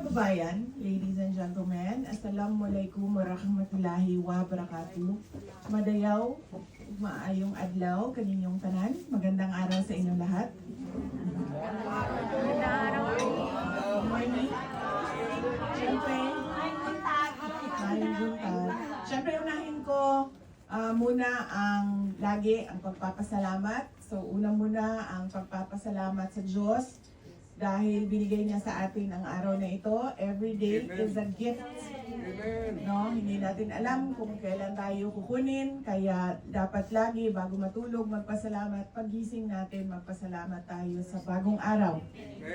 kababayan, ladies and gentlemen, Assalamualaikum warahmatullahi wabarakatuh. Madayaw, maayong adlaw, kaninyong tanan. Magandang araw sa inyong lahat. Good morning. Siyempre, unahin ko muna ang lagi ang pagpapasalamat. So, una muna ang pagpapasalamat sa Diyos dahil binigay niya sa atin ang araw na ito. Every day is a gift. No, hindi natin alam kung kailan tayo kukunin, kaya dapat lagi bago matulog magpasalamat. Paggising natin, magpasalamat tayo sa bagong araw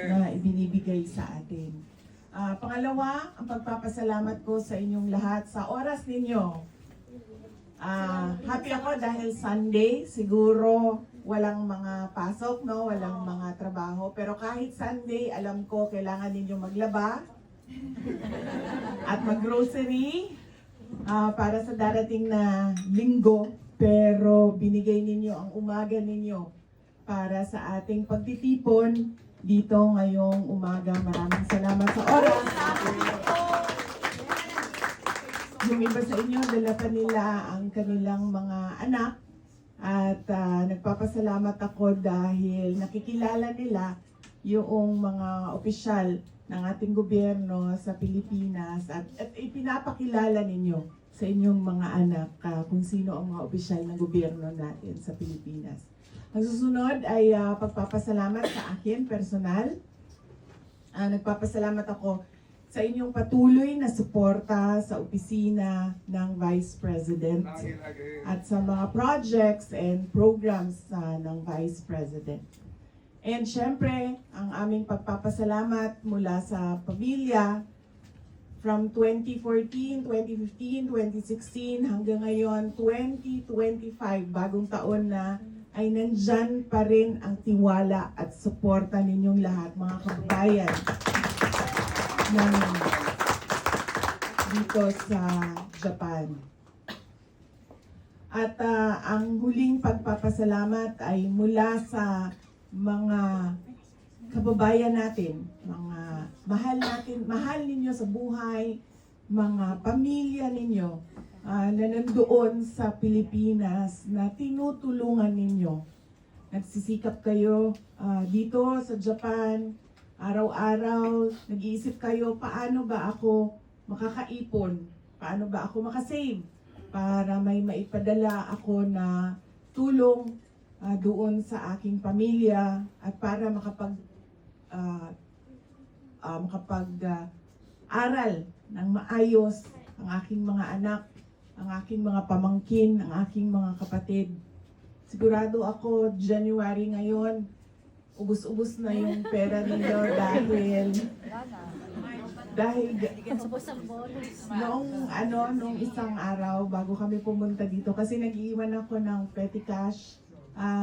na ibinibigay sa atin. Pangalawa, ang pagpapasalamat ko sa inyong lahat sa oras ninyo. Happy ako dahil Sunday, siguro walang mga pasok, no? Walang mga trabaho. Pero kahit Sunday, alam ko kailangan ninyo maglaba at maggrocery para sa darating na linggo. Pero binigay ninyo ang umaga ninyo para sa ating pagtitipon dito ngayong umaga. Maraming salamat sa oras. Yung iba sa inyo, dala pa nila ang kanilang mga anak. At nagpapasalamat ako dahil nakikilala nila yung mga opisyal ng ating gobyerno sa Pilipinas at ipinapakilala ninyo sa inyong mga anak kung sino ang mga opisyal ng gobyerno natin sa Pilipinas. Ang susunod ay pagpapasalamat sa akin, personal. Nagpapasalamat ako sa inyong patuloy na suporta sa opisina ng Vice President at sa mga projects and programs ng Vice President. And syempre, ang aming pagpapasalamat mula sa pamilya from 2014, 2015, 2016 hanggang ngayon 2025, bagong taon na, ay nandyan pa rin ang tiwala at suporta ninyong lahat, mga kababayan dito sa Japan. At ang huling pagpapasalamat ay mula sa mga kababayan natin, mga mahal ninyo sa buhay, mga pamilya ninyo na nandoon sa Pilipinas na tinutulungan ninyo. Nagsisikap kayo dito sa Japan, araw-araw, nag-iisip kayo, paano ba ako makakaipon? Paano ba ako makasave? Para may maipadala ako na tulong doon sa aking pamilya at para makapag-aral ng maayos ang aking mga anak, ang aking mga pamangkin, ang aking mga kapatid. Sigurado ako, January ngayon, ubus-ubus na yung pera ninyo dahil nung isang araw bago kami pumunta dito kasi nag-iwan ako ng petty cash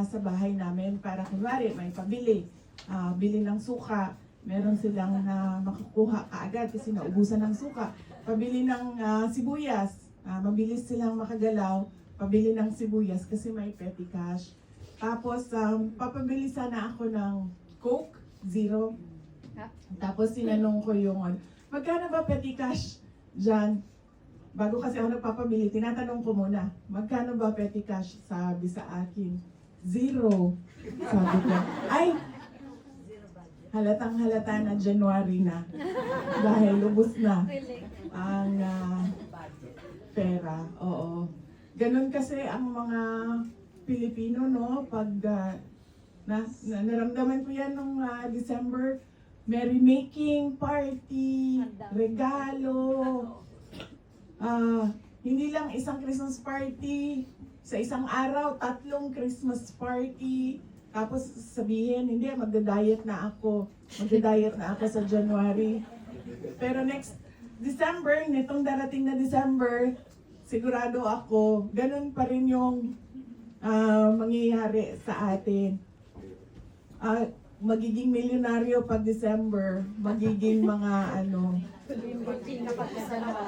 sa bahay namin para kunwari may pabili, bili ng suka, meron silang makukuha kaagad kasi naubusan ng suka, pabili ng sibuyas, mabilis silang makagalaw, pabili ng sibuyas kasi may petty cash. Tapos, papabili sana ako ng Coke, Zero. Tapos, sinanong ko yung, magkano ba petty cash dyan? Bago kasi ako nagpapabili, tinatanong ko muna, magkano ba petty cash? Sabi sa akin, Zero. Sabi ko, ay, halatang halata na January na. Dahil lubos na ang pera. Oo. Ganun kasi ang mga Pilipino, no? Pag naramdaman ko yan nung December, merrymaking, party, regalo. Hindi lang isang Christmas party, sa isang araw, 3 Christmas party. Tapos sabihin, hindi, magda-diet na ako sa January. Pero next December, nitong darating na December, sigurado ako, ganun pa rin yung mangyayari sa atin. Magiging milyonaryo pag December, magiging mga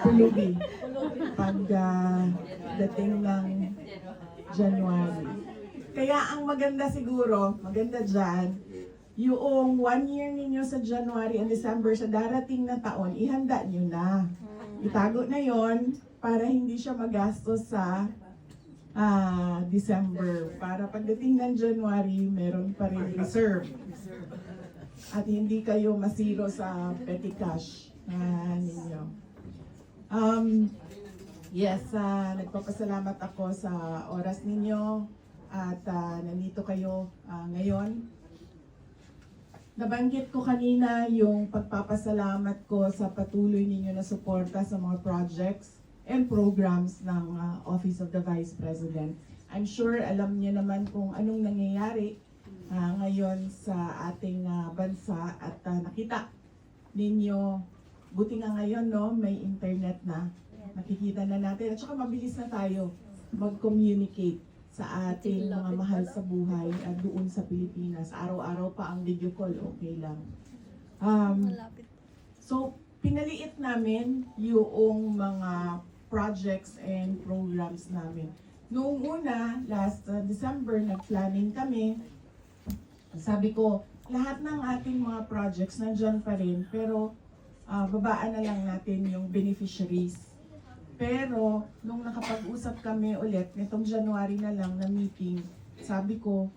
pulubi pag dating ng January. Kaya ang maganda siguro, maganda dyan, yung 1 year ninyo sa January and December sa darating na taon, ihanda nyo na. Itago na yon para hindi siya magastos sa December. Para pagdating ng January, meron pa rin reserve. At hindi kayo masiro sa petty cash ninyo. Yes, nagpapasalamat ako sa oras ninyo at nandito kayo ngayon. Nabanggit ko kanina yung pagpapasalamat ko sa patuloy ninyo na suporta sa mga projects and programs ng Office of the Vice President. I'm sure alam niyo naman kung anong nangyayari ngayon sa ating bansa at nakita ninyo, buti nga ngayon no, may internet na, nakikita na natin at saka mabilis na tayo mag-communicate sa ating mga mahal sa buhay at doon sa Pilipinas. Araw-araw pa ang video call, okay lang. So, pinaliit namin yung mga projects and programs namin. Noong una, last December, nag-planning kami. Sabi ko, lahat ng ating mga projects nandyan pa rin, pero babaan na lang natin yung beneficiaries. Pero, nung nakapag-usap kami ulit, nitong January na lang na meeting, sabi ko,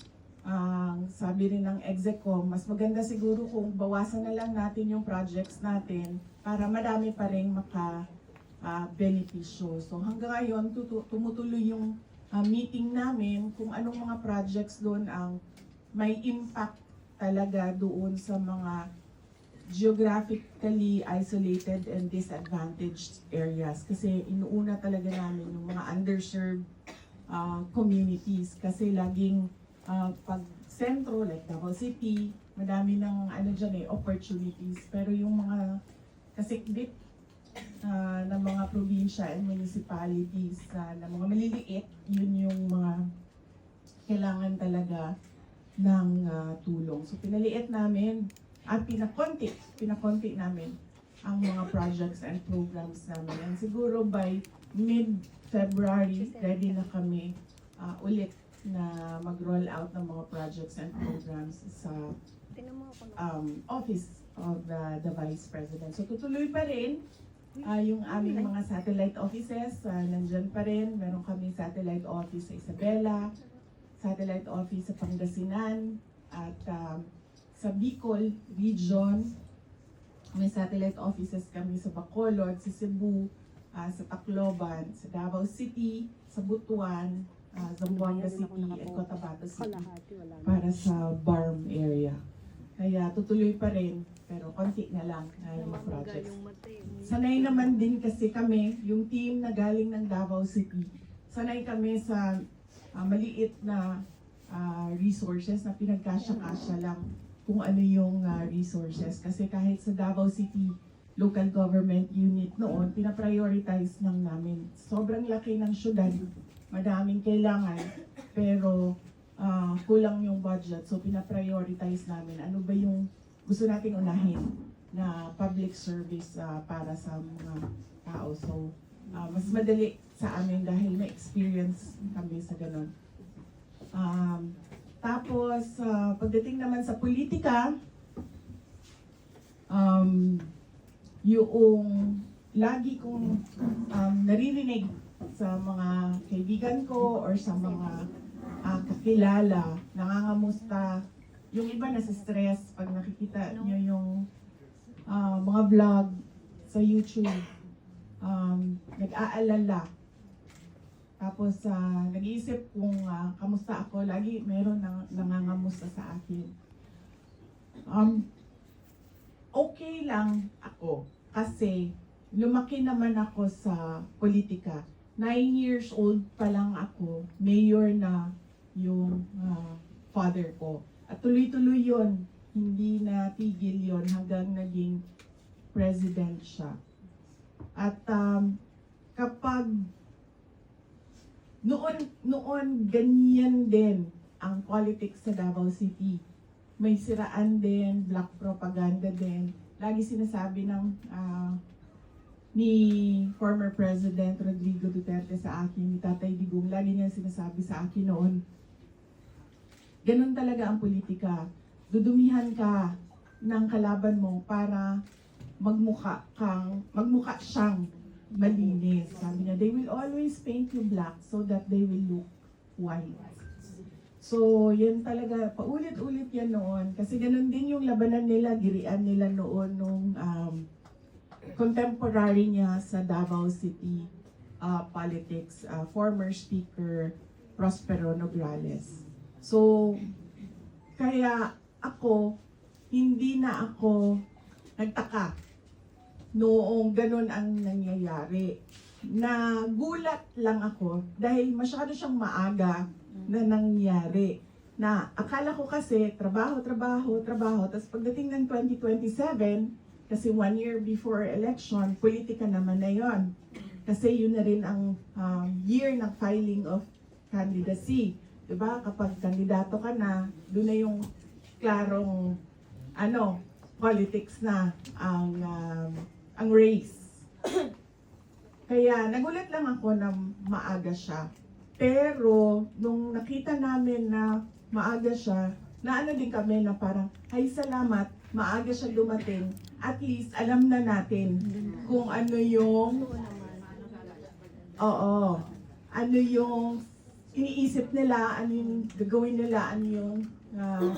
sabi rin ng exec ko, mas maganda siguro kung bawasan na lang natin yung projects natin para marami pa rin maka-benepisyo. So hanggang ngayon, tumutuloy yung meeting namin kung anong mga projects doon ang may impact talaga doon sa mga geographically isolated and disadvantaged areas. Kasi inuuna talaga namin yung mga underserved communities. Kasi laging pag sentro, like Davao City, madami ng opportunities. Pero yung mga kasikbit ng mga probinsya and municipalities na mga maliliit, yun yung mga kailangan talaga ng tulong. So pinaliit namin at pinakonti namin ang mga projects and programs namin. And siguro by mid-February, ready na kami ulit na mag-roll out ng mga projects and programs sa Office of the Vice President. So tutuloy pa rin yung aming mga satellite offices, nandyan pa rin. Meron kami satellite office sa Isabela, satellite office sa Pangasinan, at sa Bicol Region, may satellite offices kami sa Bacolod, sa Cebu, sa Tacloban, sa Davao City, sa Butuan, Zamboanga City, at Cotabato City para sa BARM area. Kaya tutuloy pa rin, pero konti na lang yung mga projects. Sanay naman din kasi kami, yung team na galing ng Davao City, sanay kami sa maliit na resources na pinagkasya-kasya lang kung ano yung resources. Kasi kahit sa Davao City local government unit noon, pinaprioritize lang namin. Sobrang laki ng syudad, madaming kailangan, pero kulang yung budget. So pinaprioritize namin ano ba yung gusto nating unahin na public service para sa mga tao. So mas madali sa amin dahil na-experience kami sa ganun. Tapos, pagdating naman sa politika, yung lagi kong naririnig sa mga kaibigan ko or sa mga kakilala, nangangamusta, yung iba nasa stress pag nakikita nyo yung mga vlog sa YouTube, nag-aalala. Tapos nag-iisip kung kamusta ako, lagi meron nangangamusta sa akin. Okay lang ako kasi lumaki naman ako sa politika. 9 years old pa lang ako, mayor na yung father ko. At tuloy-tuloy yon, hindi na tigil yon hanggang naging president siya. At kapag noon ganyan din ang politics sa Davao City. May siraan din, black propaganda din. Lagi sinasabi ng ni former President Rodrigo Duterte sa akin, ni Tatay Digong, lagi niya sinasabi sa akin noon, ganun talaga ang politika. dudumihan ka ng kalaban mo para magmukha siyang malinis. Sabi niya, they will always paint you black so that they will look white. So, yan talaga, paulit-ulit yan noon. Kasi ganun din yung labanan nila, girian nila noon nung contemporary niya sa Davao City politics, former Speaker Prospero Nograles. So, kaya hindi na ako nagtaka noong ganun ang nangyayari. Nagulat lang ako dahil masyado siyang maaga na nangyari. Na akala ko kasi trabaho, tapos pagdating ng 2027, kasi 1 year before election, politika naman na yon. Kasi yun na rin ang year ng filing of candidacy. Diba? Kapag kandidato ka na, doon na yung klarong politics na ang race. Kaya nagulat lang ako na maaga siya. Pero nung nakita namin na maaga siya, naano din kami na parang, ay salamat, maaga siya dumating. At least alam na natin kung ano yung ano yung iniisip nila, ano yung gagawin nila, ano yung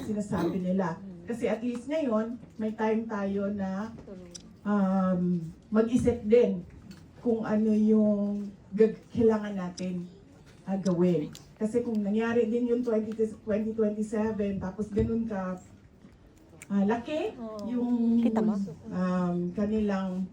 sinasabi nila. Kasi at least ngayon, may time tayo na mag-isip din kung ano yung kailangan natin gawin. Kasi kung nangyari din yung 2027, tapos ganun ka laki yung kanilang,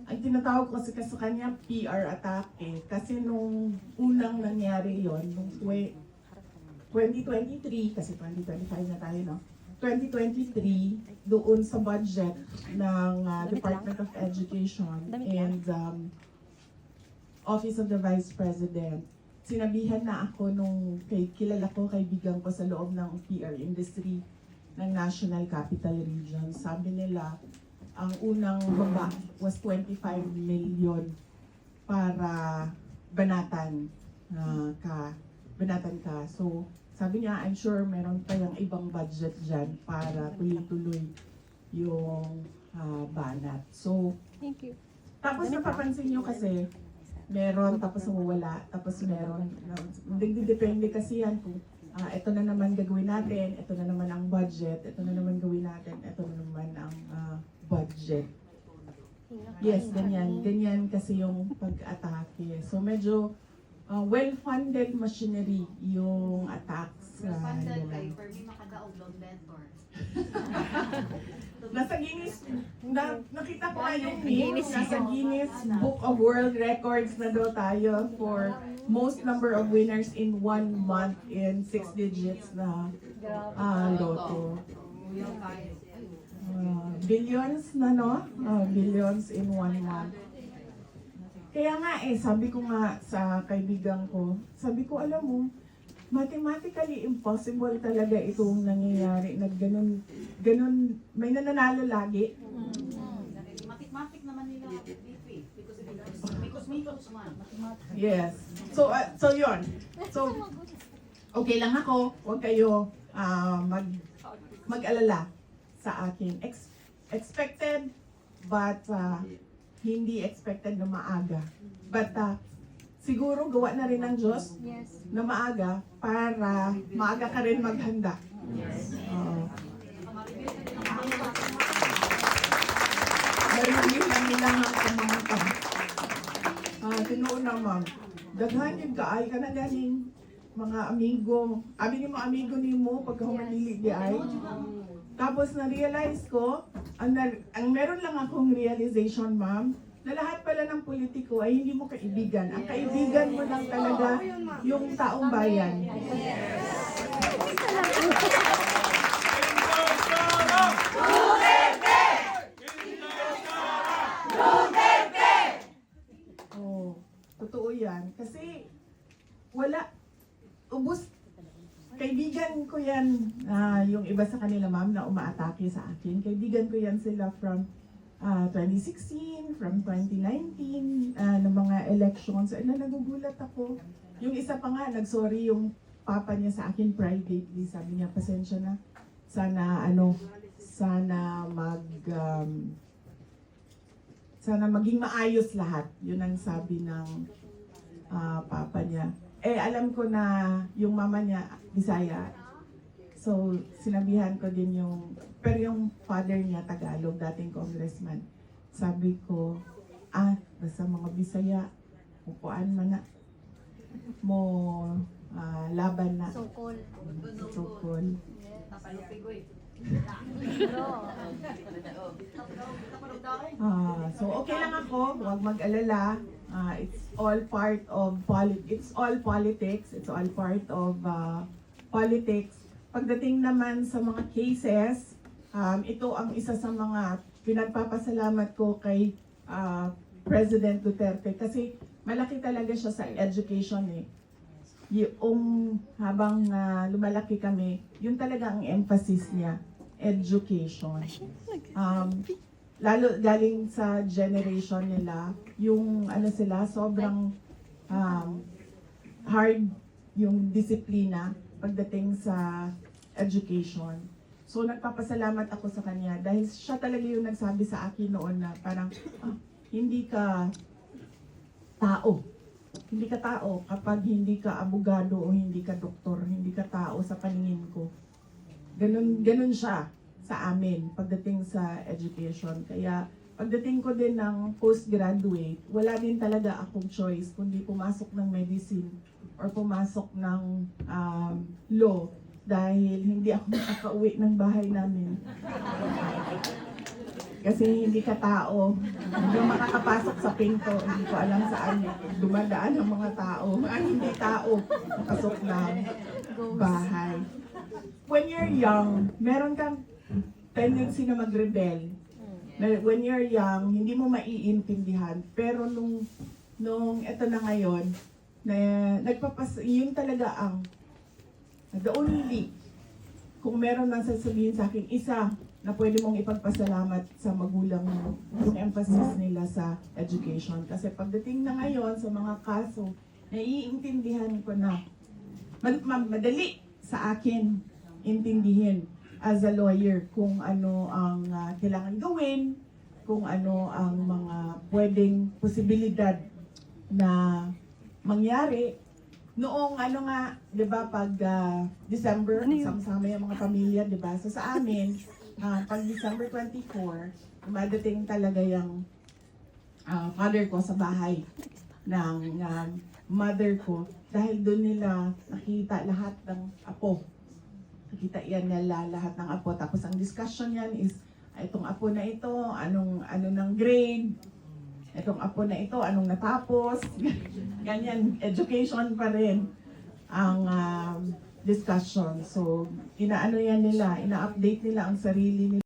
ang tinatawag ko kasi sa kanya PR atake. Kasi nung unang nangyari yon nung 2023, kasi 2025 na tayo, no? 2023, doon sa budget ng Department of Education and Office of the Vice President, sinabihan na ako nung kilala ko, kaibigan ko sa loob ng PR industry ng National Capital Region. Sabi nila, ang unang baba was 25 million para banatan ka. So, sabi niya, I'm sure meron pa yung ibang budget dyan para tuloy-tuloy yung banat. So, Thank you. tapos napapansin niyo kasi, meron, tapos wala, tapos meron. Depende kasi yan kung ito na naman gagawin natin, ito na naman ang budget, ito na naman gawin natin, ito na naman ang budget. Yes, ganyan. Ganyan kasi yung pag-atake. So medyo well-funded machinery yung attacks. Well-funded kay Fermi makadaog loan mentor. Nasa Guinness, nakita ko nga yung name, nasa Guinness Book of World Records na daw tayo for most number of winners in 1 month in 6 digits na lotto. Billions na, no? Billions in 1 month. Kaya nga sabi ko nga sa kaibigan ko, sabi ko, alam mo, mathematically impossible talaga itong nangyayari na ganun, may nananalo lagi. Mathematic naman nila, BP, because mikos man, mathematic. Yes. So yun. So, okay lang ako, huwag kayo mag-alala sa akin. Expected, but hindi expected na maaga. But siguro gawa na rin ng Diyos na maaga para maaga ka rin maghanda. Marunong lang nilang ang kumangka. Tinuon na ma'am, daghan yung kaay ka na galing mga amigo. Abi yung mga amigo ni mo pagka humanili di ay. Tapos na-realize ko, ang meron lang akong realization ma'am, na lahat pala ng politiko ay hindi mo kaibigan. Ang kaibigan mo lang talaga yung taong bayan. Oh, totoo yan. Kasi wala, ubos, kaibigan ko yan, yung iba sa kanila ma'am na umaatake sa akin. Kaibigan ko yan sila from 2016, from 2019, ng mga elections. Nagugulat ako. Yung isa pa nga, nagsorry yung papa niya sa akin privately. Sabi niya, pasensya na. sana maging maayos lahat. Yun ang sabi ng papa niya. Alam ko na yung mama niya, Bisaya. So, sinabihan ko din pero yung father niya, Tagalog, dating congressman. Sabi ko, basta mga Bisaya, upuan man na. Mo, laban na. Sukol. Sukol. Tapalupigoy. So okay lang ako, huwag mag-alala. It's all part of politics. It's all part of politics. Pagdating naman sa mga cases, ito ang isa sa mga pinagpapasalamat ko kay President Duterte kasi malaki talaga siya sa education eh. Yung habang lumalaki kami, yun talaga ang emphasis niya, education. Lalo galing sa generation nila, yung sila, sobrang hard yung disiplina pagdating sa education. So nagpapasalamat ako sa kanya dahil siya talaga yung nagsabi sa akin noon na parang hindi ka tao. Hindi ka tao kapag hindi ka abogado o hindi ka doktor, hindi ka tao sa paningin ko. Ganun siya sa amin pagdating sa education. Kaya pagdating ko din ng postgraduate, wala din talaga akong choice kundi pumasok ng medicine or pumasok ng law dahil hindi ako makakauwi ng bahay namin. Kasi hindi ka tao, hindi makakapasok sa pinto, hindi ko alam saan dumadaan ang mga tao. Hindi tao, pasok ng bahay. When you're young, meron kang tendency na mag-rebel. When you're young, hindi mo maiintindihan. Pero nung eto na ngayon, yun talaga ang the only kung meron nang sasabihin sa akin, isa na pwede mong ipagpasalamat sa magulang mo, yung emphasis nila sa education. Kasi pagdating na ngayon sa mga kaso, naiintindihan ko na madali sa akin intindihin as a lawyer kung ano ang kailangan gawin, kung ano ang mga pwedeng posibilidad na mangyari. Noong 'di ba, pag December, sama-sama yung mga pamilya, 'di ba? So sa amin, pag December 24, dumadating talaga yung father ko sa bahay ng mother ko dahil doon nila nakita lahat ng apo. Nakita yan nila lahat ng apo. Tapos ang discussion yan is, itong apo na ito, ano ng grade, itong apo na ito, anong natapos. Ganyan, education pa rin ang discussion. So, ina-update nila ang sarili nila.